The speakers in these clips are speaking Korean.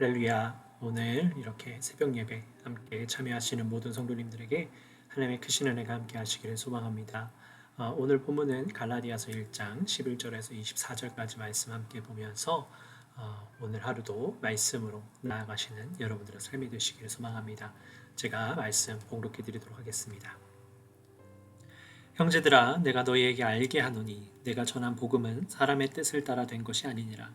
할렐루야. 오늘 이렇게 새벽 예배 함께 참여하시는 모든 성도님들에게 하나님의 크신 은혜가 함께 하시기를 소망합니다. 오늘 본문은 갈라디아서 1장 11절에서 24절까지 말씀 함께 보면서 오늘 하루도 말씀으로 나아가시는 여러분들의 삶이 되시기를 소망합니다. 제가 말씀 봉독해 드리도록 하겠습니다. 형제들아, 내가 너희에게 알게 하노니 내가 전한 복음은 사람의 뜻을 따라 된 것이 아니니라.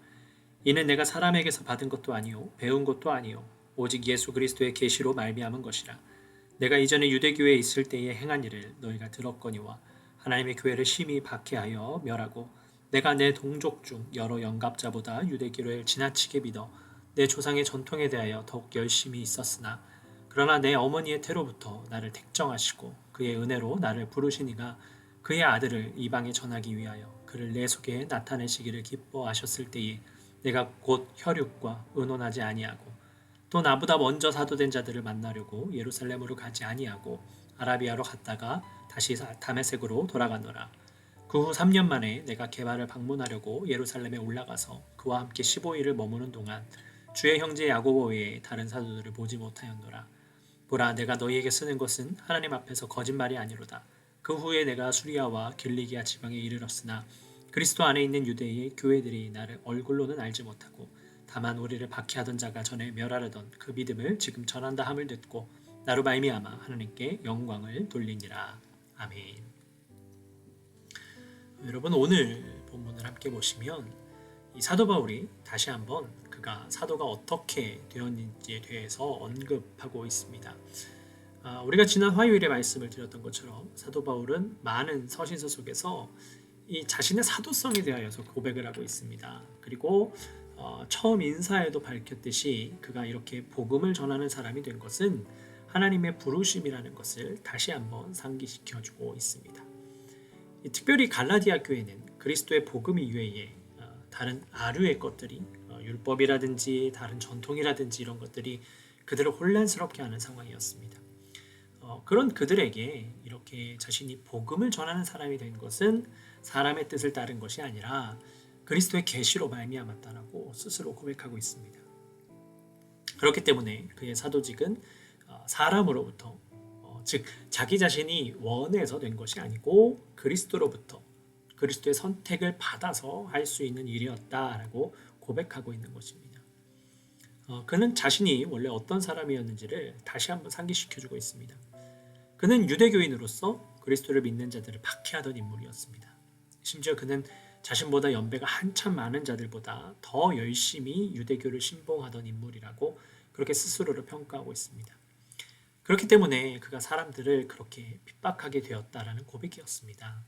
이는 내가 사람에게서 받은 것도 아니요 배운 것도 아니요 오직 예수 그리스도의 계시로 말미암은 것이라. 내가 이전에 유대교회에 있을 때에 행한 일을 너희가 들었거니와 하나님의 교회를 심히 박해하여 멸하고 내가 내 동족 중 여러 영갑자보다 유대교회를 지나치게 믿어 내 조상의 전통에 대하여 더욱 열심히 있었으나 그러나 내 어머니의 태로부터 나를 택정하시고 그의 은혜로 나를 부르신 이가 그의 아들을 이방에 전하기 위하여 그를 내 속에 나타내시기를 기뻐하셨을 때에 내가 곧 혈육과 의논하지 아니하고 또 나보다 먼저 사도된 자들을 만나려고 예루살렘으로 가지 아니하고 아라비아로 갔다가 다시 다메섹으로 돌아가노라. 그 후 3년 만에 내가 게바를 방문하려고 예루살렘에 올라가서 그와 함께 15일을 머무는 동안 주의 형제 야고보 외에 다른 사도들을 보지 못하였노라. 보라, 내가 너희에게 쓰는 것은 하나님 앞에서 거짓말이 아니로다. 그 후에 내가 수리아와 길리기아 지방에 이르렀으나 그리스도 안에 있는 유대의 교회들이 나를 얼굴로는 알지 못하고 다만 우리를 박해하던 자가 전에 멸하려던 그 믿음을 지금 전한다 함을 듣고 나로 말미암아 하나님께 영광을 돌리니라. 아멘. 여러분, 오늘 본문을 함께 보시면 이 사도 바울이 다시 한번 그가 사도가 어떻게 되었는지에 대해서 언급하고 있습니다. 우리가 지난 화요일에 말씀을 드렸던 것처럼 사도 바울은 많은 서신서 속에서 이 자신의 사도성에 대하여서 고백을 하고 있습니다. 그리고 처음 인사에도 밝혔듯이 그가 이렇게 복음을 전하는 사람이 된 것은 하나님의 부르심이라는 것을 다시 한번 상기시켜주고 있습니다. 특별히 갈라디아 교회는 그리스도의 복음 이외에 다른 아류의 것들이 율법이라든지 다른 전통이라든지 이런 것들이 그들을 혼란스럽게 하는 상황이었습니다. 그런 그들에게 이렇게 자신이 복음을 전하는 사람이 된 것은 사람의 뜻을 따른 것이 아니라 그리스도의 계시로 말미암았다라고 스스로 고백하고 있습니다. 그렇기 때문에 그의 사도직은 사람으로부터 즉 자기 자신이 원해서 된 것이 아니고 그리스도로부터 그리스도의 선택을 받아서 할 수 있는 일이었다라고 고백하고 있는 것입니다. 그는 자신이 원래 어떤 사람이었는지를 다시 한번 상기시켜주고 있습니다. 그는 유대교인으로서 그리스도를 믿는 자들을 박해하던 인물이었습니다. 심지어 그는 자신보다 연배가 한참 많은 자들보다 더 열심히 유대교를 신봉하던 인물이라고 그렇게 스스로를 평가하고 있습니다. 그렇기 때문에 그가 사람들을 그렇게 핍박하게 되었다라는 고백이었습니다.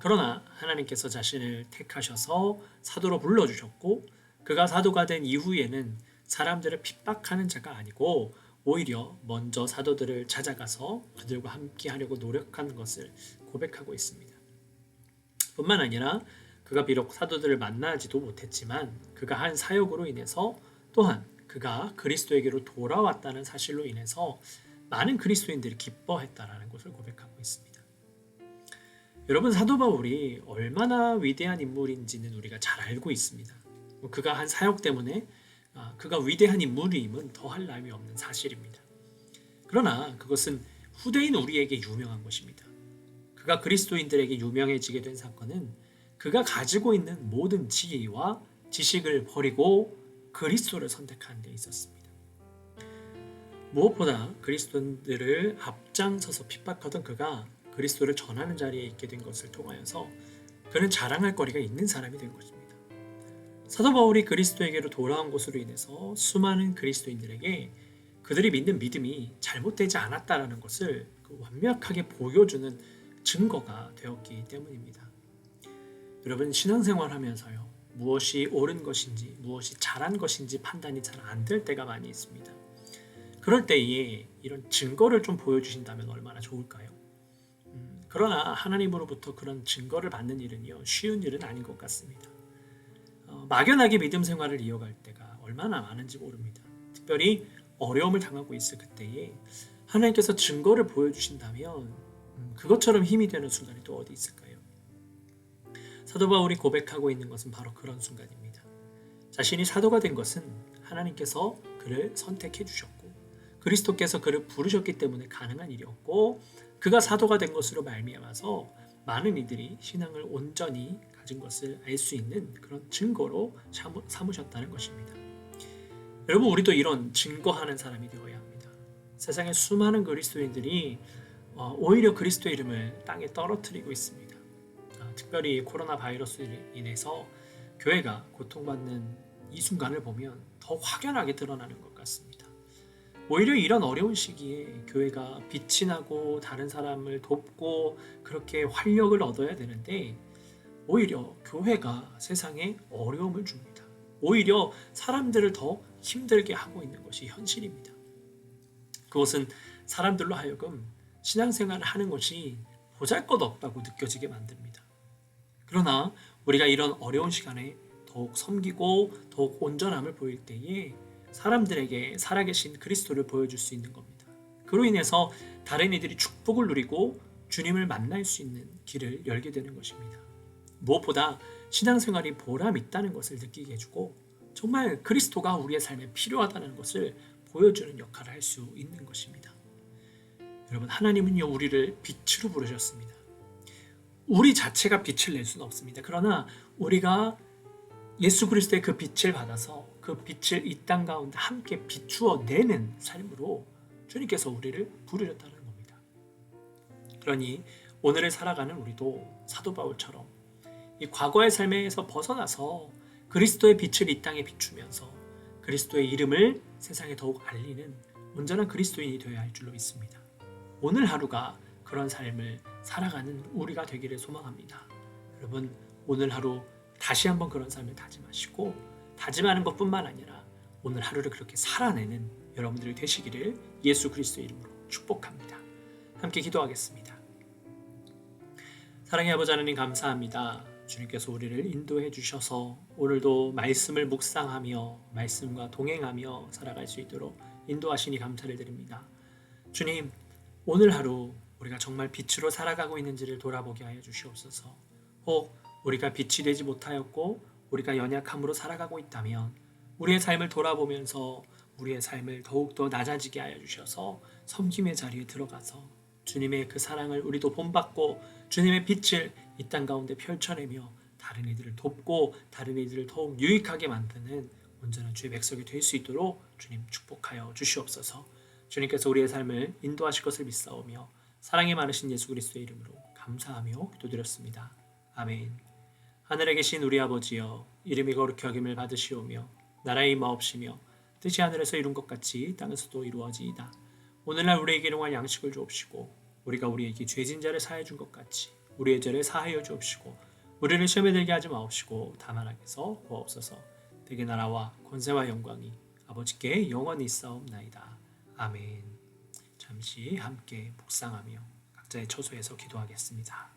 그러나 하나님께서 자신을 택하셔서 사도로 불러주셨고 그가 사도가 된 이후에는 사람들을 핍박하는 자가 아니고 오히려 먼저 사도들을 찾아가서 그들과 함께 하려고 노력하는 것을 고백하고 있습니다. 뿐만 아니라 그가 비록 사도들을 만나지도 못했지만 그가 한 사역으로 인해서 또한 그가 그리스도에게로 돌아왔다는 사실로 인해서 많은 그리스도인들이 기뻐했다라는 것을 고백하고 있습니다. 여러분, 사도 바울이 얼마나 위대한 인물인지는 우리가 잘 알고 있습니다. 그가 한 사역 때문에 그가 위대한 인물임은 더할 나위 없는 사실입니다. 그러나 그것은 후대인 우리에게 유명한 것입니다. 그가 그리스도인들에게 유명해지게 된 사건은 그가 가지고 있는 모든 지혜와 지식을 버리고 그리스도를 선택하는 데 있었습니다. 무엇보다 그리스도인들을 앞장서서 핍박하던 그가 그리스도를 전하는 자리에 있게 된 것을 통하여서 그는 자랑할 거리가 있는 사람이 된 것입니다. 사도 바울이 그리스도에게로 돌아온 것으로 인해서 수많은 그리스도인들에게 그들이 믿는 믿음이 잘못되지 않았다라는 것을 완벽하게 보여주는 증거가 되었기 때문입니다. 여러분, 신앙생활 하면서요, 무엇이 옳은 것인지 무엇이 잘한 것인지 판단이 잘 안 될 때가 많이 있습니다. 그럴 때에 이런 증거를 좀 보여주신다면 얼마나 좋을까요? 그러나 하나님으로부터 그런 증거를 받는 일은요, 쉬운 일은 아닌 것 같습니다. 막연하게 믿음 생활을 이어갈 때가 얼마나 많은지 모릅니다. 특별히 어려움을 당하고 있을 그때에 하나님께서 증거를 보여주신다면 그것처럼 힘이 되는 순간이 또 어디 있을까요? 사도 바울이 고백하고 있는 것은 바로 그런 순간입니다. 자신이 사도가 된 것은 하나님께서 그를 선택해 주셨고 그리스도께서 그를 부르셨기 때문에 가능한 일이었고 그가 사도가 된 것으로 말미암아서 많은 이들이 신앙을 온전히 가진 것을 알 수 있는 그런 증거로 삼으셨다는 것입니다. 여러분, 우리도 이런 증거하는 사람이 되어야 합니다. 세상에 수많은 그리스도인들이 오히려 그리스도의 이름을 땅에 떨어뜨리고 있습니다. 특별히 코로나 바이러스로 인해서 교회가 고통받는 이 순간을 보면 더 확연하게 드러나는 것 같습니다. 오히려 이런 어려운 시기에 교회가 빛이 나고 다른 사람을 돕고 그렇게 활력을 얻어야 되는데 오히려 교회가 세상에 어려움을 줍니다. 오히려 사람들을 더 힘들게 하고 있는 것이 현실입니다. 그것은 사람들로 하여금 신앙생활을 하는 것이 보잘것없다고 느껴지게 만듭니다. 그러나 우리가 이런 어려운 시간에 더욱 섬기고 더욱 온전함을 보일 때에 사람들에게 살아계신 그리스도를 보여줄 수 있는 겁니다. 그로 인해서 다른 이들이 축복을 누리고 주님을 만날 수 있는 길을 열게 되는 것입니다. 무엇보다 신앙생활이 보람 있다는 것을 느끼게 해주고 정말 그리스도가 우리의 삶에 필요하다는 것을 보여주는 역할을 할 수 있는 것입니다. 여러분, 하나님은요 우리를 빛으로 부르셨습니다. 우리 자체가 빛을 낼 수는 없습니다. 그러나 우리가 예수 그리스도의 그 빛을 받아서 그 빛을 이 땅 가운데 함께 비추어 내는 삶으로 주님께서 우리를 부르셨다는 겁니다. 그러니 오늘을 살아가는 우리도 사도 바울처럼 이 과거의 삶에서 벗어나서 그리스도의 빛을 이 땅에 비추면서 그리스도의 이름을 세상에 더욱 알리는 온전한 그리스도인이 되어야 할 줄로 믿습니다. 오늘 하루가 그런 삶을 살아가는 우리가 되기를 소망합니다. 여러분, 오늘 하루 다시 한번 그런 삶을 다짐하시고 다짐하는 것뿐만 아니라 오늘 하루를 그렇게 살아내는 여러분들이 되시기를 예수 그리스도의 이름으로 축복합니다. 함께 기도하겠습니다. 사랑의 아버지 하나님, 감사합니다. 주님께서 우리를 인도해 주셔서 오늘도 말씀을 묵상하며 말씀과 동행하며 살아갈 수 있도록 인도하시니 감사를 드립니다. 주님, 오늘 하루 우리가 정말 빛으로 살아가고 있는지를 돌아보게 하여 주시옵소서. 혹 우리가 빛이 되지 못하였고 우리가 연약함으로 살아가고 있다면 우리의 삶을 돌아보면서 우리의 삶을 더욱더 낮아지게 하여 주셔서 섬김의 자리에 들어가서 주님의 그 사랑을 우리도 본받고 주님의 빛을 이 땅 가운데 펼쳐내며 다른 이들을 돕고 다른 이들을 더욱 유익하게 만드는 온전한 주의 백성이 될 수 있도록 주님 축복하여 주시옵소서. 주님께서 우리의 삶을 인도하실 것을 믿사오며 사랑이 많으신 예수 그리스도의 이름으로 감사하며 기도드렸습니다. 아멘. 하늘에 계신 우리 아버지여, 이름이 거룩히 여김을 받으시오며 나라의 임하옵시며 뜻이 하늘에서 이룬 것 같이 땅에서도 이루어지이다. 오늘날 우리에게 일용할 양식을 주옵시고 우리가 우리에게 죄진 자를 사하여 준 것 같이 우리의 죄를 사하여 주옵시고 우리를 시험에 들게 하지 마옵시고 다만 악에서 구하옵소서. 대개 나라와 권세와 영광이 아버지께 영원히 있사옵나이다. 아멘. 잠시 함께 묵상하며 각자의 처소에서 기도하겠습니다.